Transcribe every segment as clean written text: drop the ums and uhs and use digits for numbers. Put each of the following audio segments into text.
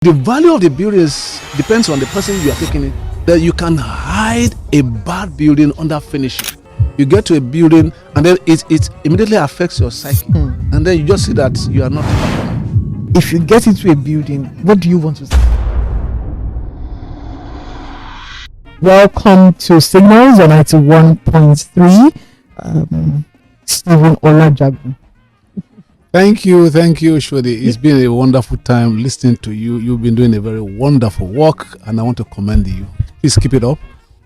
The value of the building depends on the person you are taking it. That you can hide a bad building under finishing. You get to a building and then it immediately affects your psyche, and then you just see that you are not performing. If you get into a building, what do you want to say? Welcome to Signals on 91.3. Stephen Ola Jagun. Thank you, Shwedi. It's been a wonderful time listening to you. You've been doing a very wonderful work, and I want to commend you. Please keep it up.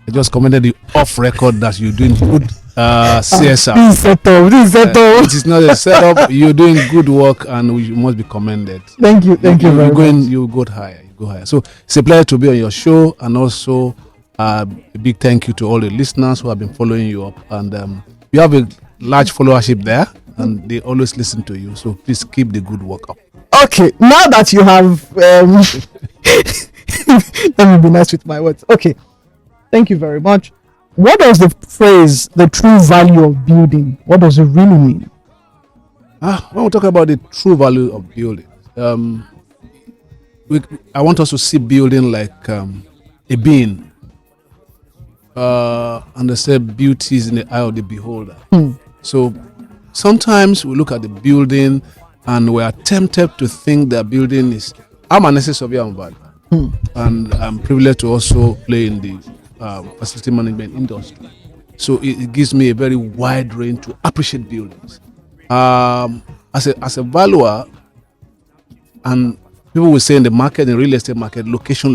I just commended you off record that you're doing good CSR. This is setup. It is not a setup. You're doing good work, and you must be commended. Thank you very much. You go higher. So it's a pleasure to be on your show, and also a big thank you to all the listeners who have been following you up. And you have a large followership there, and they always listen to you. So please keep the good work up. Okay, now that you have, let me be nice with my words. Okay, thank you very much. What does the phrase "the true value of building"? What does it really mean? When we talk about the true value of building, I want us to see building like a being, and they say beauty is in the eye of the beholder. So sometimes we look at the building and we are tempted to think that building is. I'm an assessor surveyor on value, and I'm privileged to also play in the facility management industry. So it gives me a very wide range to appreciate buildings. As a valuer, and people will say in the market, in the real estate market, location.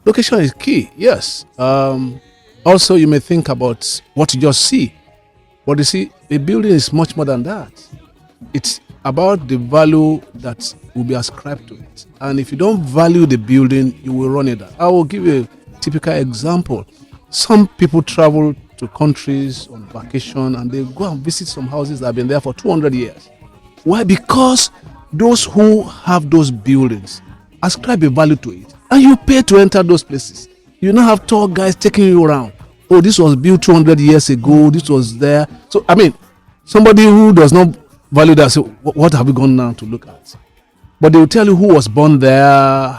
Location is key, yes. Also, you may think about what you just see. But you see, a building is much more than that. It's about the value that will be ascribed to it. And if you don't value the building, you will run it down. I will give you a typical example. Some people travel to countries on vacation and they go and visit some houses that have been there for 200 years. Why? Because those who have those buildings ascribe a value to it. And you pay to enter those places. You now have tour guys taking you around. Oh, this was built 200 years ago. This was there. So, I mean, somebody who does not value that, so what have we gone now to look at? But they will tell you who was born there,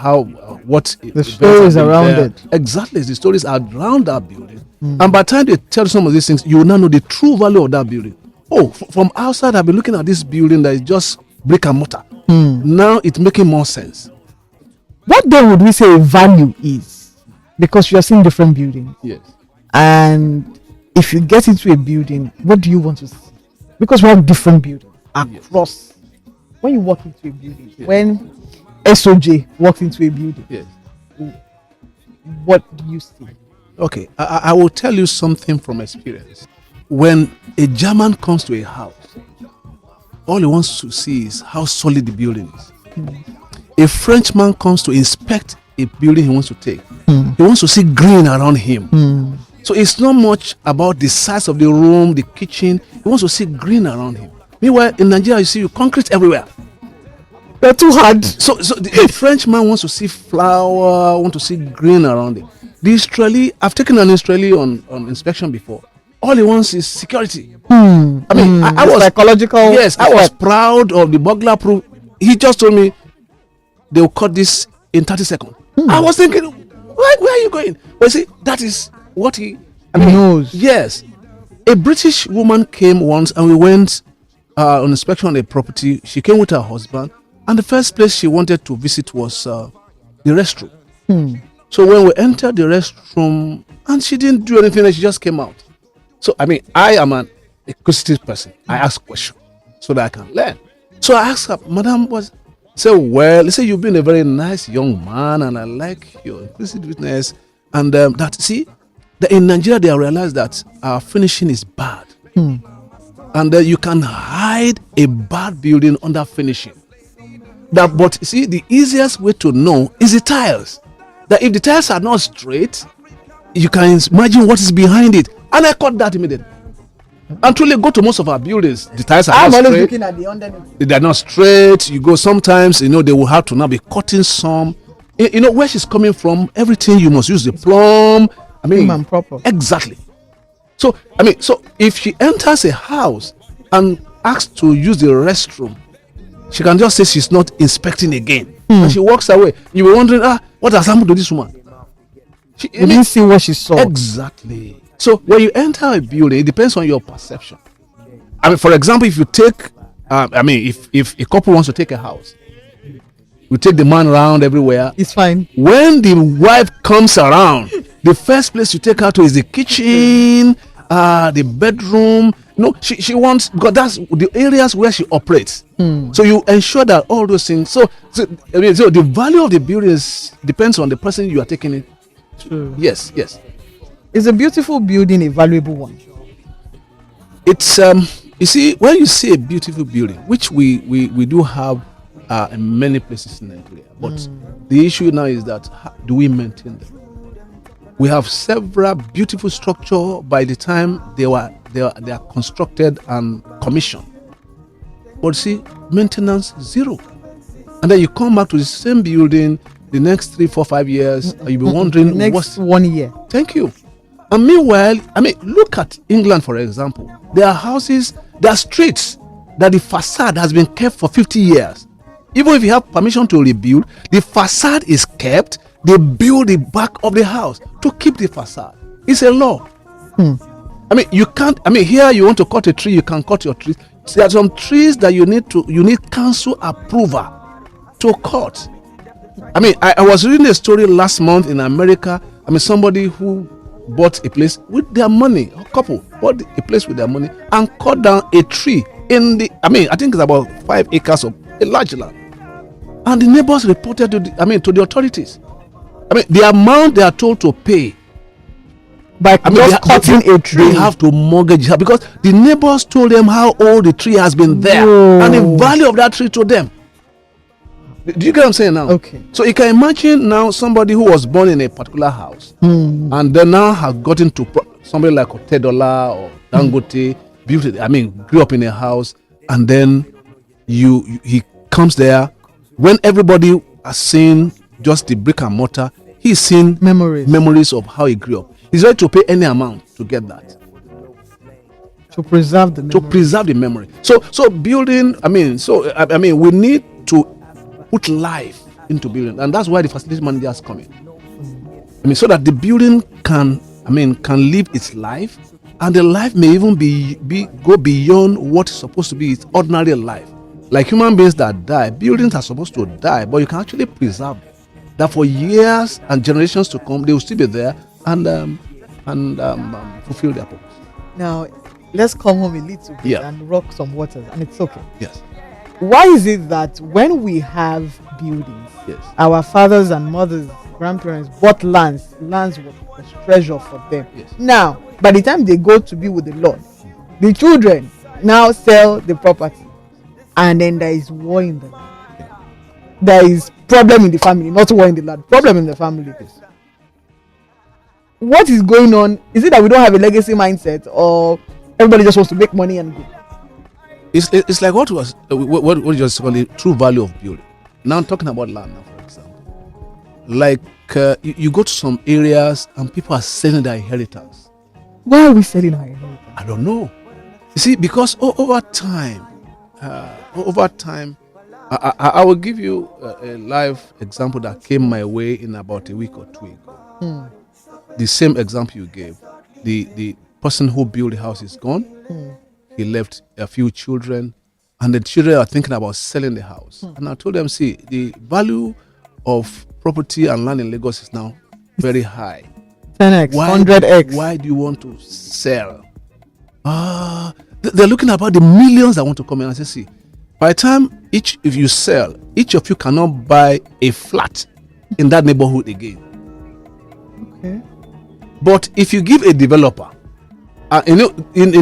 what the stories around there. it. Exactly, the stories are around that building. And by the time they tell some of these things, you will now know the true value of that building. Oh, from outside, I've been looking at this building that is just brick and mortar. Now it's making more sense. What then would we say value is? Because you are seeing different buildings. Yes. And if you get into a building, what do you want to see? Because we have different buildings across. Yes. When you walk into a building, when SOJ walks into a building, what do you see? Okay, I will tell you something from experience. When a German comes to a house, all he wants to see is how solid the building is. A Frenchman comes to inspect a building he wants to take. He wants to see green around him. So it's not much about the size of the room, the kitchen. He wants to see green around him. Meanwhile, in Nigeria, you see concrete everywhere. They're too hard. So the Frenchman wants to see flower, want to see green around it. The Israeli, I've taken an Israeli on inspection before. All he wants is security. I mean, I was psychological. Yes, I was proud of the burglar proof. He just told me they'll cut this in 30 seconds. I was thinking, where are you going? But see, that is what he knows. Yes. A British woman came once and we went on inspection on a property. She came with her husband, and the first place she wanted to visit was the restroom. So when we entered the restroom, and she didn't do anything, and she just came out. So I mean, I am an inquisitive person. I ask questions so that I can learn. So I asked her, Madam, well, say you've been a very nice young man, and I like your inquisitiveness. And that in Nigeria they realize that our finishing is bad, and you can hide a bad building under finishing. But see, the easiest way to know is the tiles. That if the tiles are not straight, you can imagine what is behind it. And I caught that immediately. Until you go to most of our buildings, the tiles are not straight. I'm always looking at the underneath. They're not straight. You go sometimes, they will have to now be cutting some. Where she's coming from, everything you must use the plumb. I mean, proper. Exactly. So if she enters a house and asks to use the restroom, she can just say she's not inspecting again. And she walks away. You were wondering, what has happened to this woman? You didn't see what she saw. Exactly. So when you enter a building, it depends on your perception. I mean, for example, if you take, if a couple wants to take a house, you take the man around everywhere. It's fine. When the wife comes around, the first place you take her to is the kitchen, the bedroom. No, she wants, because that's the areas where she operates. So you ensure that all those things. So the value of the building depends on the person you are taking it. True. Yes. Is a beautiful building a valuable one? It's you see, when you see a beautiful building, which we do have in many places in Nigeria, but the issue now is that do we maintain them? We have several beautiful structures by the time they are constructed and commissioned, but see, maintenance zero, and then you come back to the same building the next 3, 4, 5 years, and you'll be wondering next 1 year. Thank you. And meanwhile, look at England, for example. There are houses, there are streets that the facade has been kept for 50 years. Even if you have permission to rebuild, the facade is kept. They build the back of the house to keep the facade. It's a law. You can't. Here you want to cut a tree, you can cut your trees. There are some trees that you need council approval to cut. I was reading a story last month in America. Somebody who bought a place with their money, a couple bought a place with their money and cut down a tree in the, I think it's about 5 acres of a large land. And the neighbors reported to the authorities. The amount they are told to pay by cutting a tree, they have to mortgage it because the neighbors told them how old the tree has been there. Whoa. And the value of that tree to them. Do you get what I'm saying now? Okay. So you can imagine now somebody who was born in a particular house and then now has gotten to somebody like Otedola or Dangote, grew up in a house, and then he comes there when everybody has seen just the brick and mortar. He's seen memories of how he grew up. He's ready to pay any amount to get that. To preserve the memory. So building. We need to put life into building, and that's why the facility managers come in. So that the building can live its life, and the life may even go beyond what is supposed to be its ordinary life. Like human beings that die, buildings are supposed to die, but you can actually preserve them. That for years and generations to come, they will still be there and fulfill their purpose. Now, let's come home a little bit and rock some waters, and it's okay. Yes. Why is it that when we have buildings, our fathers and mothers, grandparents bought lands was treasure for them? Yes. Now, by the time they go to be with the Lord, the children now sell the property, and then there is war in the land. There is problem in the family, not war in the land, problem in the family. What is going on? Is it that we don't have a legacy mindset, or everybody just wants to make money and go? It's like what you just call the true value of building. Now I'm talking about land now, for example. Like you go to some areas and people are selling their inheritance. Why are we selling our inheritance? I don't know. You see, because over time, I will give you a live example that came my way in about a week or 2 ago. The same example you gave. The person who built the house is gone. He left a few children, and the children are thinking about selling the house. And I told them, see, the value of property and land in Lagos is now very high. 10x, 100x. Why do you want to sell? They're looking about the millions that want to come in. I say, see, by the time if you sell, each of you cannot buy a flat in that neighborhood again. Okay. But if you give a developer, in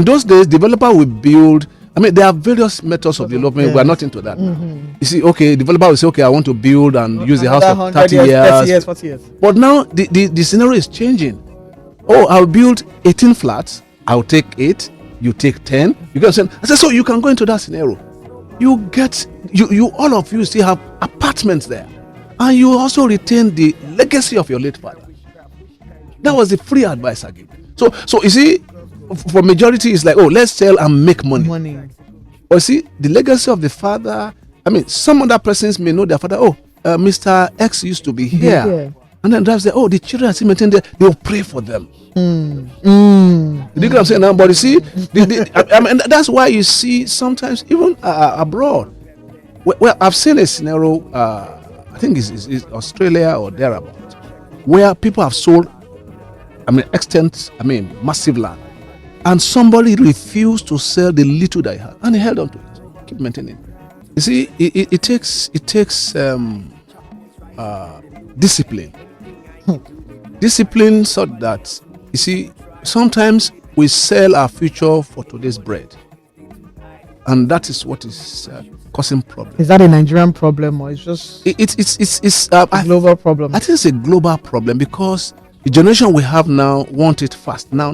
those days, developer will build. There are various methods of development. Yes. We are not into that. You see, developer will say, I want to build and use the house for 30 years, 30 years, 40 years. But now the scenario is changing. I'll build 18 flats. I'll take 8. You take 10. You get what I'm saying? I said, so you can go into that scenario. You get, all of you still have apartments there. And you also retain the legacy of your late father. That was the free advice I gave. So you see, for majority, it's like, let's sell and make money. But see, the legacy of the father, I mean, some other persons may know their father. Oh, Mr. X used to be here. Yeah. And then drives there. Oh, the children are still maintained there. They'll pray for them. You get what I'm saying now? But you see, I mean, that's why you see sometimes even abroad. Well, I've seen a scenario. I think it's Australia or thereabout, where people have sold, massive land, and somebody refused to sell the little they had, and he held on to it, keep maintaining. You see, it takes discipline. Discipline, so that, you see, sometimes we sell our future for today's bread, and that is what is causing problems. Is that a Nigerian problem, or it's just It's a global problem? I think it's a global problem, because the generation we have now want it fast. Now.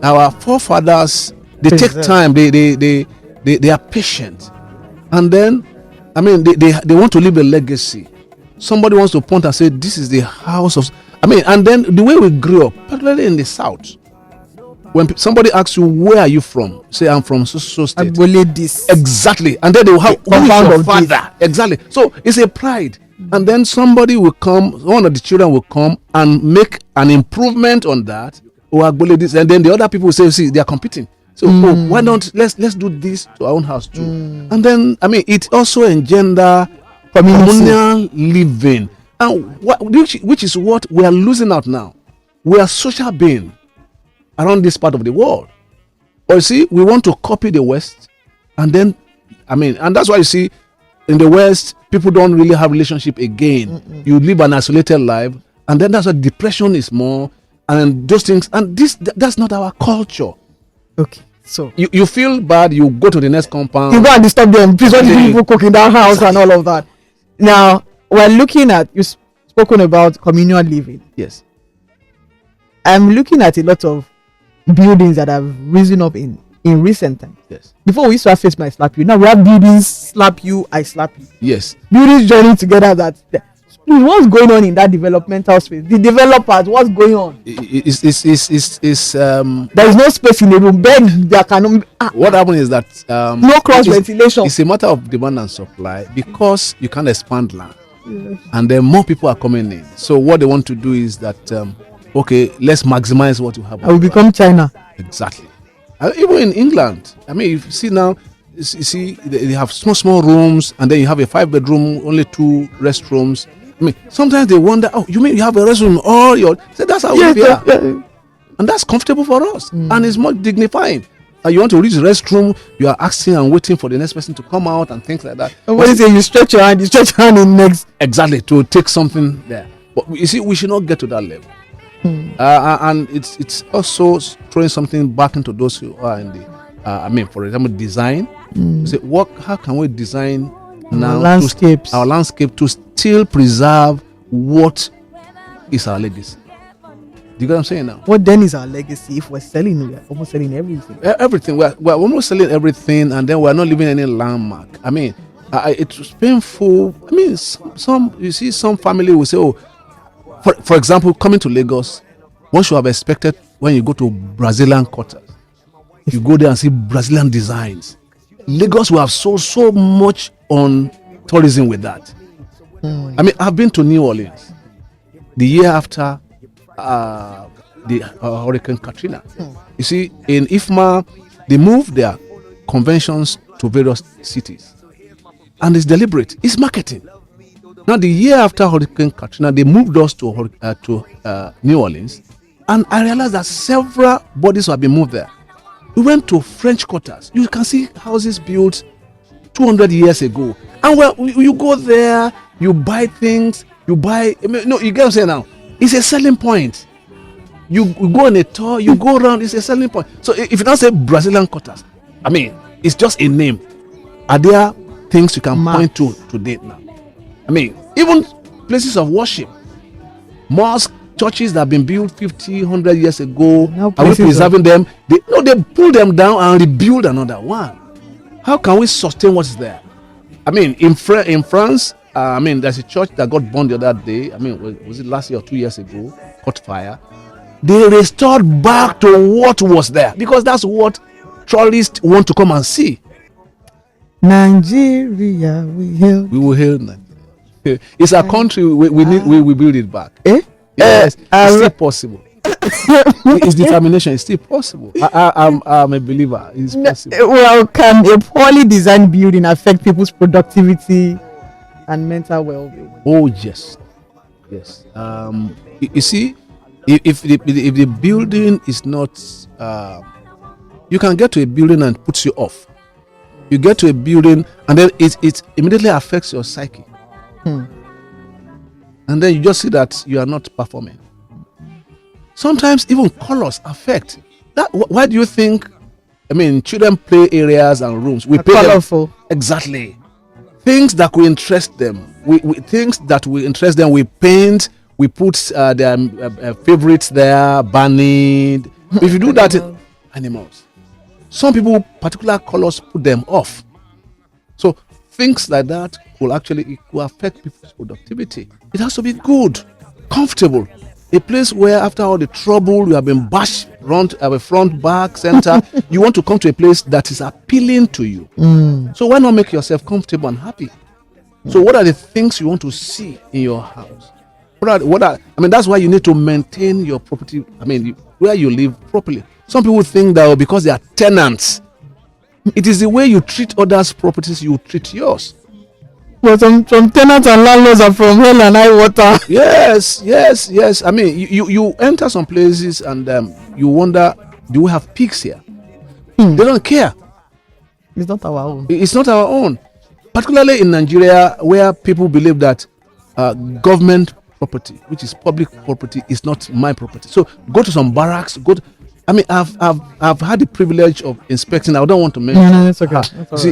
Our forefathers, they take time. They are patient, and then they want to leave a legacy. Somebody wants to point and say, this is the house of, and then the way we grew up, particularly in the South, when somebody asks you, where are you from? Say, I'm from so state. This. Exactly. And then they will have, who is your father? Exactly. So it's a pride. And then somebody will come, one of the children will come and make an improvement on that, or this, and then the other people will say, see, they are competing. So why don't let's do this to our own house too? And then it also engender communal living, and which is what we are losing out now. We are social beings around this part of the world. Or you see, we want to copy the West, and then and that's why you see in the West people don't really have relationship again. You live an isolated life, and then that's why depression is more, and those things, and that's not our culture. Okay. So you feel bad, you go to the next compound, you go and disturb them. Please, what do people cook in that house and all of that? Now we're looking at, you spoken about communal living. Yes. I'm looking at a lot of buildings that have risen up in recent times. Yes. Before we used to have face my slap you. Now we have buildings slap you, I slap you. Yes. Buildings joining together. What's going on in that developmental space? The developers, what's going on? There is no space in the room. Bed there cannot. What happened is that no cross ventilation. It's a matter of demand and supply, because you can't expand land, and then more people are coming in. So what they want to do is that okay, let's maximize what you have. I will become China. Exactly. Even in England, you see now, you see they have small rooms, and then you have a 5-bedroom, only 2 restrooms. Sometimes they wonder, oh, you mean you have a restroom all your? So that's how we are, and that's comfortable for us, and it's more dignifying. You want to reach the restroom, you are asking and waiting for the next person to come out and things like that. And what is it? You stretch your hand in next. Exactly, to take something there. But you see, we should not get to that level. And it's also throwing something back into those who are in the, for example, design. Say, how can we design now our landscape to still preserve what is our legacy? Do you get what I'm saying now? What then is our legacy if we're almost selling everything? Everything. We're almost selling everything, and then we're not leaving any landmark. It's painful. Some family will say, oh, for example, coming to Lagos, one should have expected when you go to Brazilian quarters, you go there and see Brazilian designs. Lagos will have sold so much on tourism with that. I've been to New Orleans the year after the Hurricane Katrina. You see, in IFMA, they moved their conventions to various cities, and it's deliberate. It's marketing. Now, the year after Hurricane Katrina, they moved us to New Orleans, and I realized that several bodies have been moved there. We went to French quarters. You can see houses built 200 years ago, and you go there, you buy things, you get what I'm saying now. It's a selling point. You go on a tour, you go around, it's a selling point. So if you don't say Brazilian quarters, it's just a name. Are there things you can point to date now? Even places of worship, mosques, churches that have been built 50, 100 years ago, are we preserving them? They pull them down and rebuild another one. How can we sustain what's there? In France, there's a church that got burned the other day. Was it last year or 2 years ago? Caught fire. They restored back to what was there, because that's what tourists want to come and see. Nigeria, we hail. We will hail Nigeria. It's a country we need. We build it back. Eh? Yes, it's still possible. It's determination. It's still possible. I'm a believer. It's possible. Well, can a poorly designed building affect people's productivity and mental well-being? Oh yes, yes. You see, if the building is not, you can get to a building and puts you off. You get to a building and then it immediately affects your psyche, and then you just see that you are not performing. Sometimes even colors affect that. Why do you think? I mean, children play areas and rooms. We pay colorful. Exactly. Things that could interest them. We things that will interest them. We paint. We put their favorites there, burning. If you do that, animals. Some people, particular colors put them off. So things like that will actually affect people's productivity. It has to be good, comfortable. A place where after all the trouble you have been bashed front, back, center, you want to come to a place that is appealing to you. So why not make yourself comfortable and happy? So what are the things you want to see in your house? I mean, that's why you need to maintain your property. I mean, where you live properly. Some people think that because they are tenants, it is the way you treat others' properties you treat yours. But some tenants and landlords are from hell and high water. Yes. I mean, you enter some places and you wonder, do we have pigs here? They don't care. It's not our own. It's not our own. Particularly in Nigeria, where people believe that government property, which is public property, is not my property. So go to some barracks. I've had the privilege of inspecting. I don't want to mention. No, it's okay.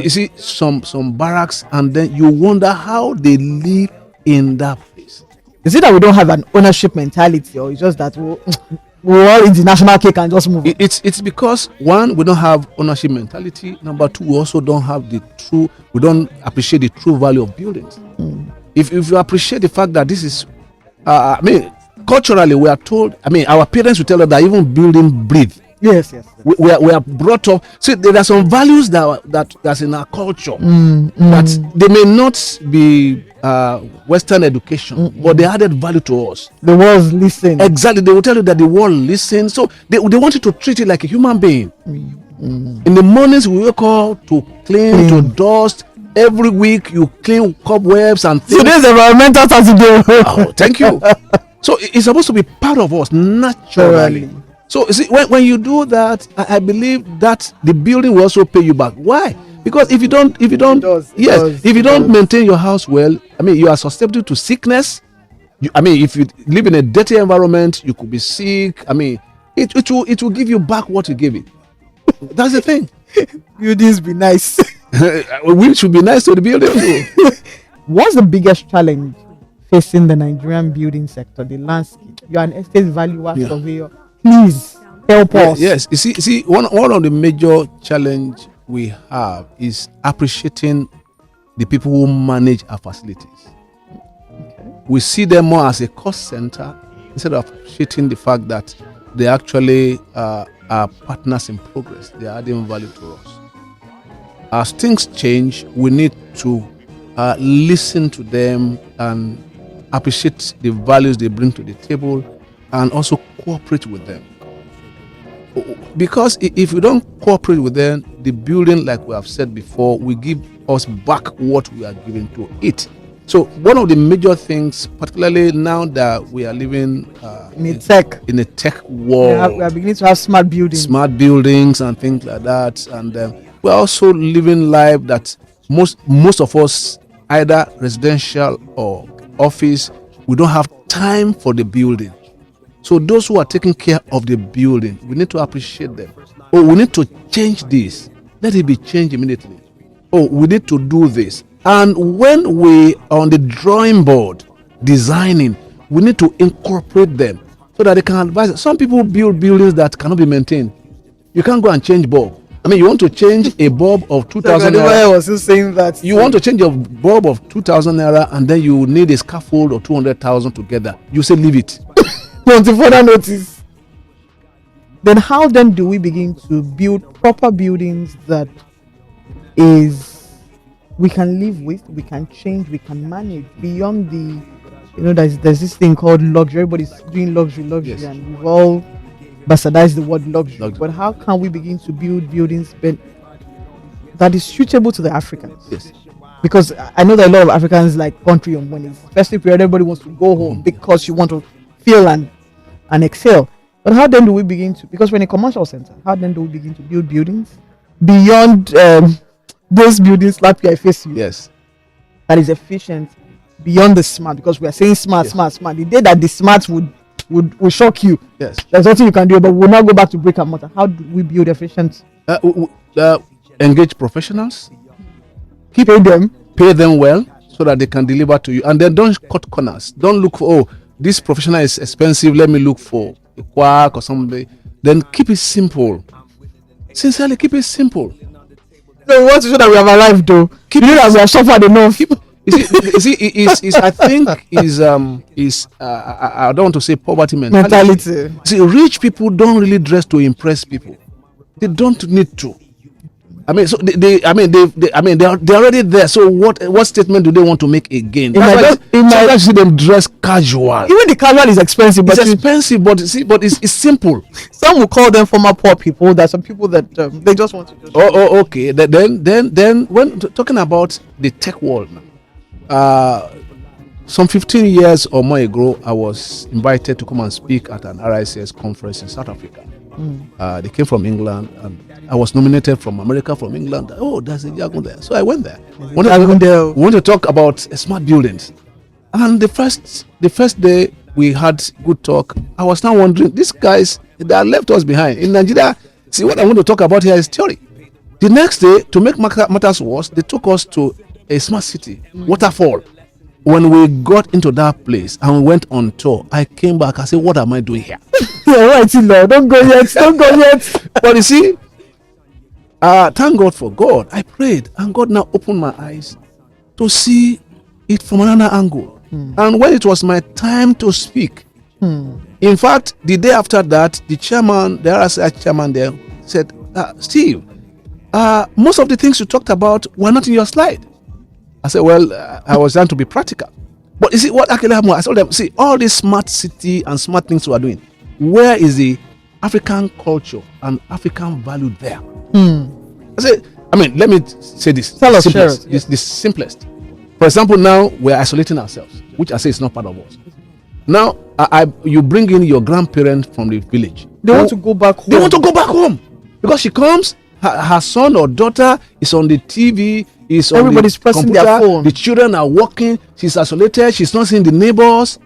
You see some barracks, and then you wonder how they live in that place. Is it that we don't have an ownership mentality, or it's just that we're all in the national cake and just move? It's because one, we don't have ownership mentality. Number two, we also don't have we don't appreciate the true value of buildings. If you appreciate the fact that this is, culturally we are told, our parents will tell us that even building breathe. Yes. We are brought up. See, there are some values that's in our culture that they may not be Western education, but they added value to us. The world listen. Exactly, they will tell you that the world listens. So they want you to treat it like a human being. In the mornings we wake up to clean, to dust. Every week you clean cobwebs and things. Today's environmental Saturday. Oh, thank you. So it's supposed to be part of us naturally. So you see, when you do that, I believe that the building will also pay you back. Why? Because if you don't maintain your house well, you are susceptible to sickness. If you live in a dirty environment, you could be sick. It will give you back what you gave it. That's the thing. Buildings be nice. We should be nice to the building too. What's the biggest challenge facing the Nigerian building sector? The landscape. You are an estate valuer, surveyor. Please help us. Yes. You see, one of the major challenge we have is appreciating the people who manage our facilities. Okay. We see them more as a cost center instead of appreciating the fact that they actually are partners in progress. They are adding value to us. As things change, we need to listen to them and appreciate the values they bring to the table, and also cooperate with them. Because if we don't cooperate with them, the building, like we have said before, will give us back what we are giving to it. So one of the major things, particularly now that we are living in a tech world, we are beginning to have smart buildings and things like that, and we're also living life that most of us, either residential or office, we don't have time for the building. So those who are taking care of the building, we need to appreciate them. Oh, we need to change this. Let it be changed immediately. Oh, we need to do this. And when we are on the drawing board designing, we need to incorporate them so that they can advise. Some people build buildings that cannot be maintained. You can't go and change bulb. You want to change a bulb of 2,000 naira. I was still saying that. You want to change a bulb of 2,000 naira, and then you need a scaffold of 200,000 together. You say leave it. Until further notice. Then how then do we begin to build proper buildings that is we can live with, we can change, we can manage beyond the, there's this thing called luxury. Everybody's doing luxury, Yes. and we've all bastardized the word luxury. Luxury. But how can we begin to build buildings that is suitable to the Africans? Yes. Because I know that a lot of Africans like country home when it's festive period, everybody wants to go home because you want to feel and excel. But how then do we begin to, because we're in a commercial center, how then do we begin to build buildings beyond those buildings slap your face you, Yes. that is efficient, beyond the smart, because we are saying smart, Yes. smart. The day that the smart would shock you, Yes. there's nothing you can do, but we'll now go back to brick and mortar. How do we build efficient? Engage professionals, Pay pay them well so that they can deliver to you, and then don't cut corners. Don't look for, oh, this professional is expensive, let me look for a quack or somebody. Then keep it simple. Sincerely, keep it simple. No, we want to show that we have arrived, though. Keep it that we have suffered enough. You see, is I think I don't want to say poverty mentality. See, rich people don't really dress to impress people. They don't need to. I mean, so they're already there. So what statement do they want to make again? Sometimes you see them dress casual. Even the casual is expensive, but It's expensive, but it's simple. some will call them former poor people. There's some people that they just want to just. Okay. Then when talking about the tech world now, some 15 years or more ago, I was invited to come and speak at an RICS conference in South Africa. They came from England, and I was nominated from America, from England. Oh, there's a Jagun there. So I went there. Want to talk about smart buildings. And the first day we had good talk. I was now wondering, these guys that left us behind in Nigeria. See, what I want to talk about here is theory. The next day, to make matters worse, they took us to a smart city, waterfall. When we got into that place and we went on tour, I came back. I said, "What am I doing here?" Yeah, right, Lord. Don't go yet. But you see, thank God for God. I prayed, and God now opened my eyes to see it from another angle. And when it was my time to speak, in fact, the day after that, the RSI chairman there said, "Steve, most of the things you talked about were not in your slide." I said, well, I was trying to be practical. But you see, what actually happened, I told them, see, all these smart city and smart things we are doing, where is the African culture and African value there? I said, let me say this. Tell us, simplest, this simplest. For example, now we're isolating ourselves, which I say is not part of us. Now, you bring in your grandparents from the village. They want to go back home. They want to go back home. Because she comes, her son or daughter is on the TV, everybody's pressing computer, their phone. The children are working. She's isolated. She's not seeing the neighbors.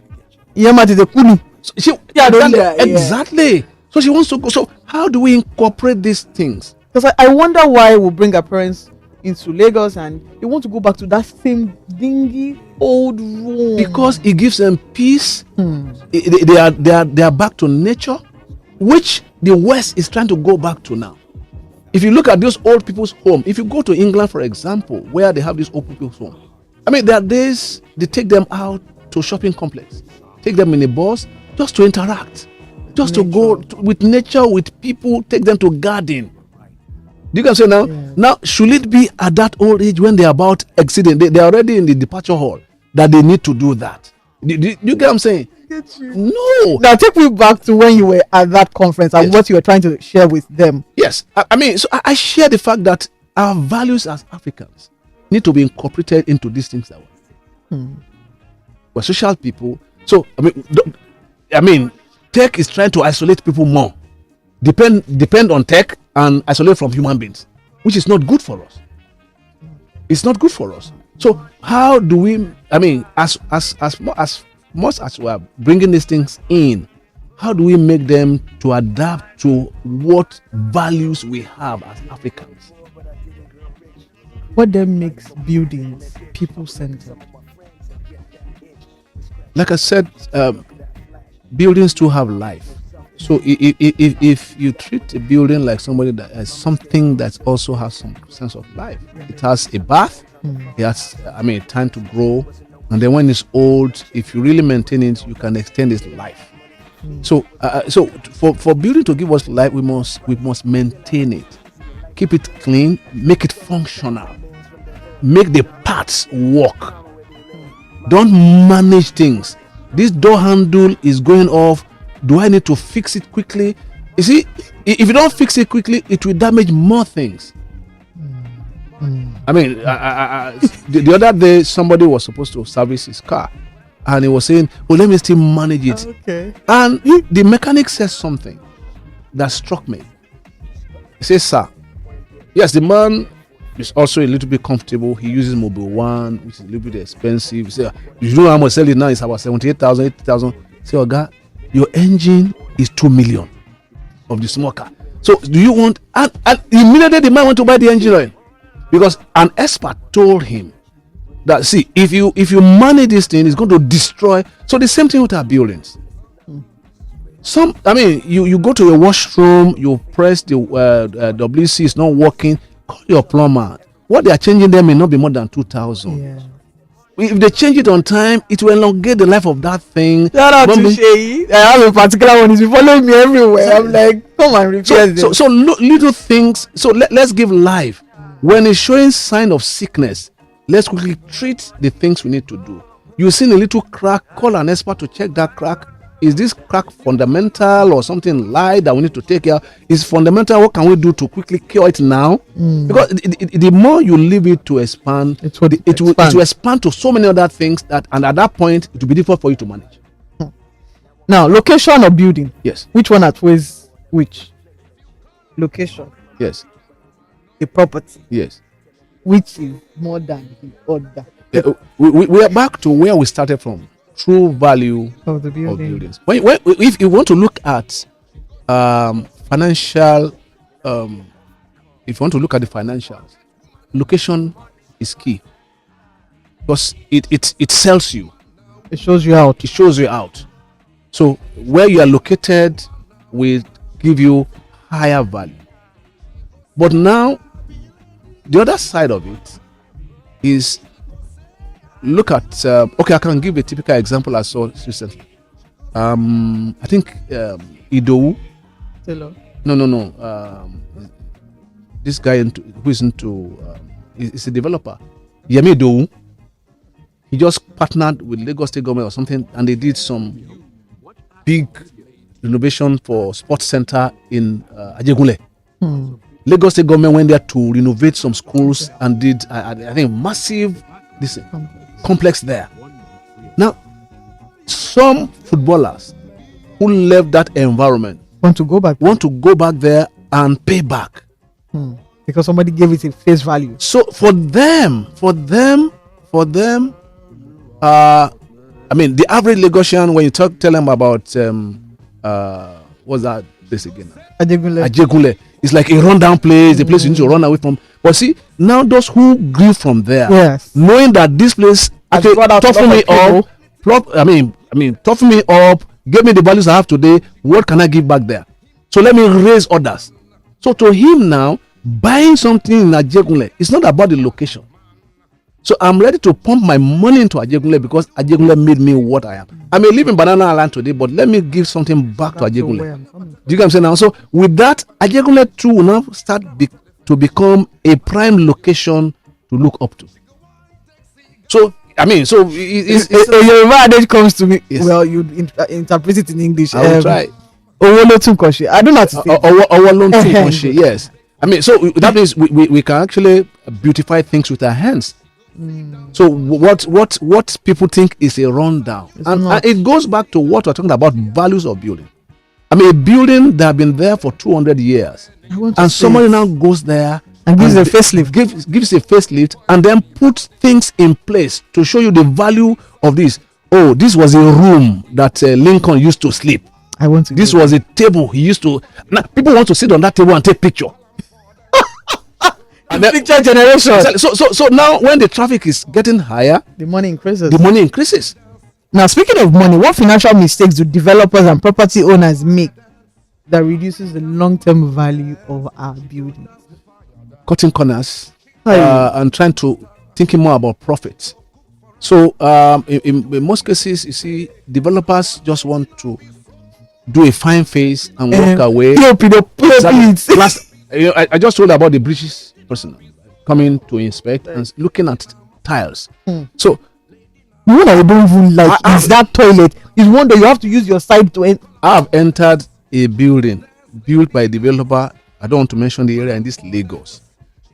Exactly. So she wants to go. So how do we incorporate these things? Because I wonder why we bring our parents into Lagos and they want to go back to that same dingy old room. Because it gives them peace. They are back to nature, which the West is trying to go back to now. If you look at those old people's home, if you go to England, for example, where they have these old people's home, there are days they take them out to shopping complex, take them in a bus just to interact, just to go with nature, with people, take them to garden. Do you can say now? Yeah. Now, should it be at that old age when they're about exiting, they're already in the departure hall, that they need to do that? Do you get what I'm saying? No. Now take me back to when you were at that conference and what you were trying to share with them. Yes, I share the fact that our values as Africans need to be incorporated into these things that we're social people. So tech is trying to isolate people more. Depend on tech and isolate from human beings, which is not good for us. It's not good for us. So how do we? As much as we are bringing these things in, how do we make them to adapt to what values we have as Africans? What then makes buildings people-centered? Like I said, buildings too have life. So if you treat a building like somebody that has something that also has some sense of life, it has a bath, it has time to grow. And then when it's old, if you really maintain it, you can extend its life. So for building to give us life, we must maintain it, keep it clean, make it functional. make the parts work. Don't manage things. This door handle is going off. Do I need to fix it quickly? You see, if you don't fix it quickly, it will damage more things. I mean, the other day somebody was supposed to service his car, and he was saying, "Oh, let me still manage it." Okay. And the mechanic says something that struck me. He says, "Sir, yes, the man is also a little bit comfortable. He uses Mobile One, which is a little bit expensive. He said, you know how much sell it now? It's about 78,000, 80,000. Say, Oga, your engine is 2 million of the small car. So do you want?" And immediately the man went to buy the engine oil, because an expert told him that, see, if you manage this thing, it's going to destroy. So the same thing with our buildings. You go to a washroom, you press the WC is not working, call your plumber. What they are changing there may not be more than 2,000. Yeah. If they change it on time, it will elongate the life of that thing. Shout out to Sheyi. I have a particular one. He's been following me everywhere. I'm like, come and repair this. So little things. So let's give life. When it's showing sign of sickness, let's quickly treat the things we need to do. You've seen a little crack, call an expert to check that crack. Is this crack fundamental or something light that we need to take care? Is fundamental? What can we do to quickly cure it now? Because the more you leave it to expand, it will expand to so many other things and at that point it will be difficult for you to manage. Now, location or building? Yes. Which one outweighs which? Location. Yes. The property. Yes. Which is more than the other? Yeah, we are back to where we started from. True value of the building. Of buildings. If you want to look at financial, if you want to look at the financials, location is key, because it sells you. It shows you out. It shows you out. So where you are located will give you higher value. But now, the other side of it is, look at I can give a typical example I saw recently. I think Idowu. Hello. No. This guy who is into is a developer. Yemi Idowu. He just partnered with Lagos State government or something, and they did some big renovation for sports center in Ajegunle. Lagos State government went there to renovate some schools and did I think massive complex there. Now, some footballers who left that environment want to go back there and pay back, because somebody gave it a face value. So for them, the average Lagosian, when you tell them about what's that place again? Ajegunle. It's like a rundown place, a place you need to run away from. But see, now those who grew from there, yes, knowing that this place toughen me up, give me the values I have today, what can I give back there? So let me raise others. So to him now, buying something in Ajegunle, it's not about the location. So I'm ready to pump my money into Ajegunle because Ajegunle made me what I am. I may live in Banana Island today, but let me give something back to Ajegunle. Do you get what I'm saying now? So with that, Ajegunle too will now start to become a prime location to look up to. So your adage comes to me. Yes. Well, you interpret it in English. I will try. I don't know how to say. Yes. So that means we can actually beautify things with our hands. So what people think is a rundown, and it goes back to what we're talking about, values of building. A building that have been there for 200 years, and somebody now goes there and gives a facelift, gives a facelift, and then puts things in place to show you the value of this. Oh, this was a room that Lincoln used to sleep. This was a table he used to. Now people want to sit on that table and take picture. And picture generation. So now when the traffic is getting higher, the money increases. Now, speaking of money, what financial mistakes do developers and property owners make that reduces the long-term value of our buildings? Cutting corners and thinking more about profits. So in most cases, you see, developers just want to do a fine face and walk away. I just told about the British person. coming to inspect and looking at tiles. So The one I don't even like is that toilet. Is one that you have to use your side to enter. I've entered a building built by a developer. I don't want to mention the area in this Lagos.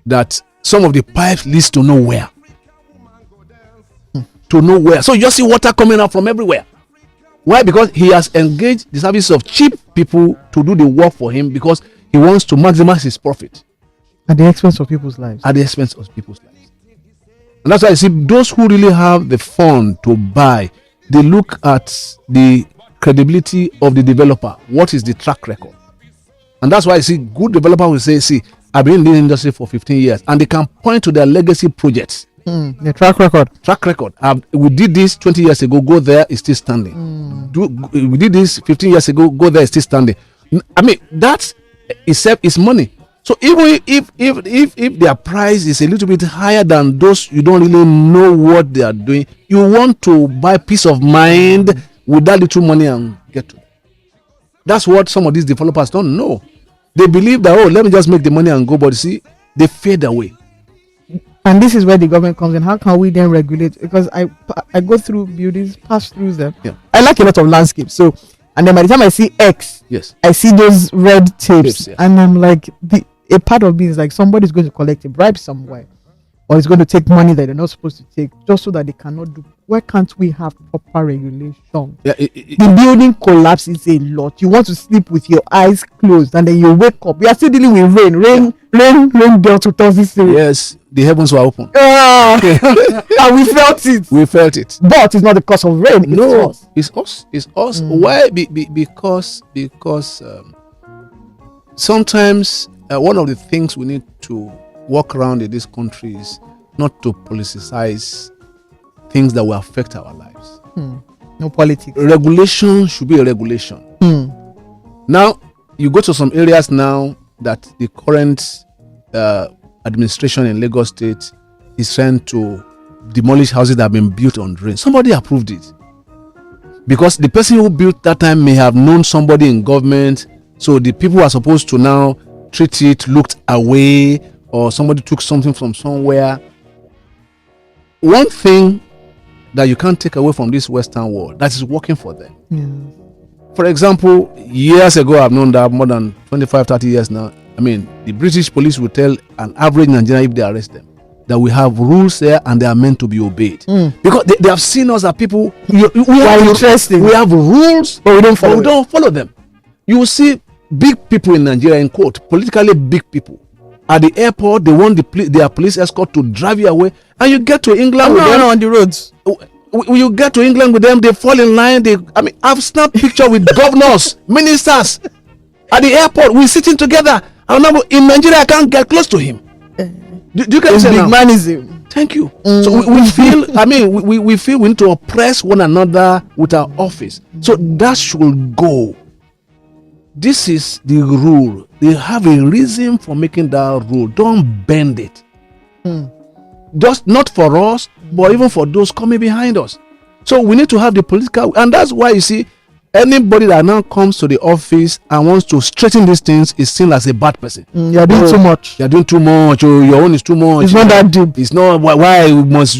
That some of the pipes leads to nowhere. To nowhere. So you just see water coming out from everywhere. Why? Because he has engaged the services of cheap people to do the work for him because he wants to maximize his profit. At the expense of people's lives. At the expense of people's lives. And that's why you see those who really have the fund to buy, they look at the credibility of the developer. What is the track record? And that's why you see good developer will say, see, I've been in this industry for 15 years, and they can point to their legacy projects. The track record. Track record. We did this 20 years ago, go there, it's still standing. We did this 15 years ago, go there, it's still standing. I mean, that itself is money. So even if their price is a little bit higher than those you don't really know what they are doing, you want to buy peace of mind with that little money and get to it. That's what some of these developers don't know. They believe that, oh, let me just make the money and go, but see, they fade away. And this is where the government comes in. How can we then regulate? Because I go through buildings, pass through them. Yeah. I like a lot of landscape. So, and then by the time I see X, yes, I see those red tapes, yeah. and I'm like, a part of me is like somebody's going to collect a bribe somewhere, or is going to take money that they're not supposed to take just so that they cannot do. Why can't we have proper regulation? Yeah, the building collapse is a lot. You want to sleep with your eyes closed, and then you wake up. We are still dealing with rain dealt with us this day. yes, the heavens were open. And we felt it. We felt it. But it's not the cause of rain. No, it's us. It's us. Why? Because sometimes one of the things we need to work around in this country is not to politicize things that will affect our lives. No politics. Regulation should be a regulation. Now, you go to some areas now that the current administration in Lagos State is trying to demolish houses that have been built on drains. Somebody approved it. Because the person who built that time may have known somebody in government, so the people who are supposed to now treat it looked away, or somebody took something from somewhere. One thing that you can't take away from this Western world that is working for them. For example, years ago, I've known that more than 25-30 years now. I mean, the British police will tell an average Nigerian, if they arrest them, that we have rules there and they are meant to be obeyed. Because they have seen us as people. We have rules, but we don't follow them. You will see big people in Nigeria, in quote, politically big people. At the airport, they want their police escort to drive you away, and you get to England with them on the roads. You get to England with them, they fall in line. I've snapped picture with governors, ministers at the airport. We're sitting together. In Nigeria, I can't get close to him. Do you get it now? Manism. Thank you. So we feel. We feel we need to oppress one another with our office. So that should go. This is the rule. They have a reason for making that rule. Don't bend it. Just not for us, but even for those coming behind us. So we need to have the political, and that's why you see anybody that now comes to the office and wants to straighten these things is seen as a bad person. You're doing too much. You're doing too much. Or your own is too much. It's not that deep. It's not. Why must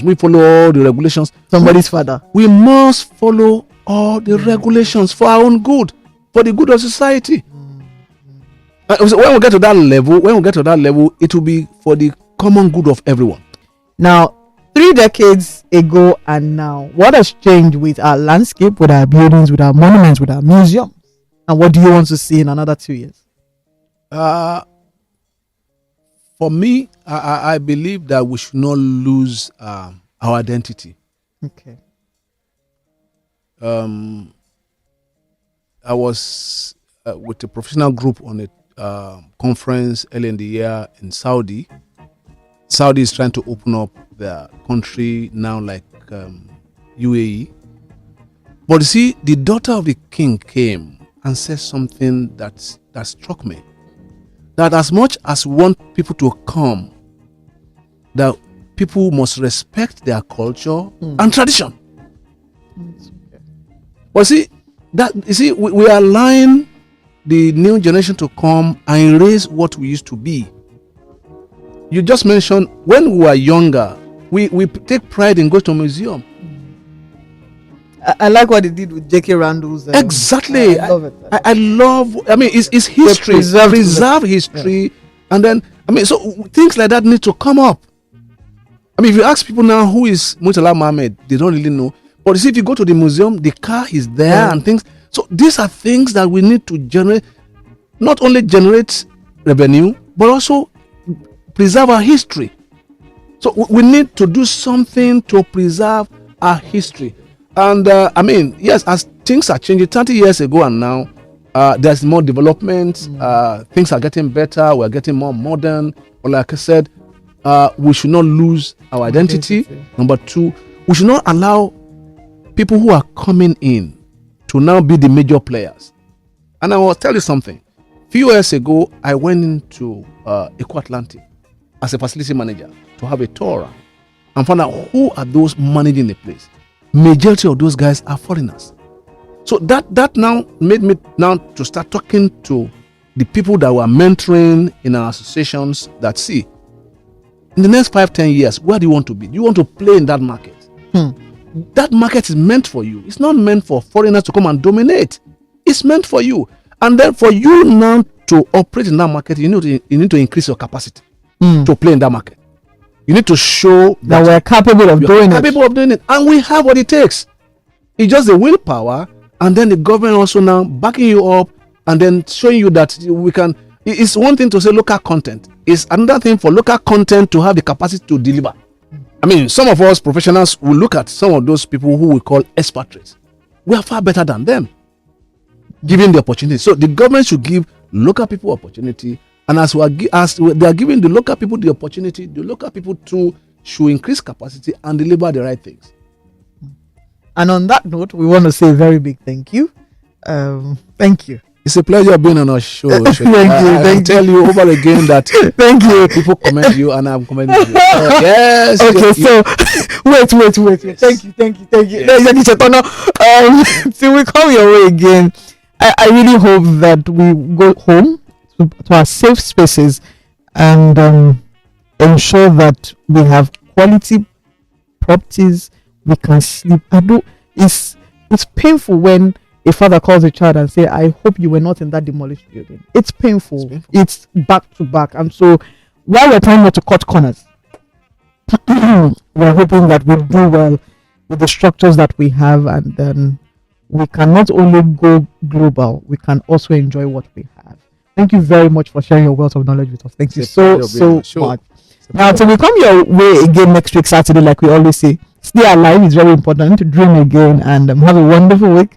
we follow all the regulations? Somebody's father. We must follow all the regulations for our own good, for the good of society. So when we get to that level, it will be for the common good of everyone. Now, 3 decades ago and now, what has changed with our landscape, with our buildings, with our monuments, with our museums? And what do you want to see in another 2 years? For me, I believe that we should not lose our identity. Okay. I was with a professional group on a conference early in the year in Saudi. Saudi is trying to open up their country now like UAE. But you see, the daughter of the king came and said something that struck me. That as much as we want people to come, that people must respect their culture and tradition. But we are allowing the new generation to come and erase what we used to be. You just mentioned when we were younger, we take pride in going to a museum. I like what they did with J.K. Randall's. Exactly. I love it. I love. I mean, it's history. Preserve history, Yeah. and then so things like that need to come up. I mean, if you ask people now who is Murtala Mohammed, they don't really know. But you see, if you go to the museum, the car is there and things. So these are things that we need to generate, not only generate revenue, but also preserve our history. So we need to do something to preserve our history. And I mean, yes, as things are changing, 30 years ago and now, there's more development. Things are getting better. We're getting more modern. But like I said, we should not lose our identity. Number two, we should not allow people who are coming in to now be the major players. And I will tell you something. A few years ago, I went into Eco Atlantic as a facility manager to have a tour around and found out who are those managing the place. Majority of those guys are foreigners. So that now made me now to start talking to the people that were mentoring in our associations that see, in the next 5-10 years, where do you want to be? Do you want to play in that market? That market is meant for you. It's not meant for foreigners to come and dominate. It's meant for you. And then for you now to operate in that market, you need to increase your capacity to play in that market. You need to show that we're capable of doing it. And we have what it takes. It's just the willpower, and then the government also now backing you up and then showing you that we can. It's one thing to say local content. It's another thing for local content to have the capacity to deliver. I mean, some of us professionals will look at some of those people who we call expatriates. We are far better than them, giving the opportunity. So the government should give local people opportunity, and as they are giving the local people the opportunity, the local people too should increase capacity and deliver the right things. And on that note, we want to say a very big thank you. Thank you. It's a pleasure being on our show. Thank you. I tell you over again that thank you. People commend you, and I'm commending you. Yes. Okay. So wait. Thank you. Yes. Till we come your way again, I really hope that we go home to our safe spaces and ensure that we have quality properties. We can sleep. It's painful when a father calls a child and say, I hope you were not in that demolished building. It's painful. It's back to back. And so while we're trying not to cut corners, we're hoping that we do well with the structures that we have, and then we can not only go global, we can also enjoy what we have. Thank you very much for sharing your wealth of knowledge with us. Thank you so much. Now, till we come your way again next week, Saturday, like we always say, stay alive is very important. Dream again, and have a wonderful week.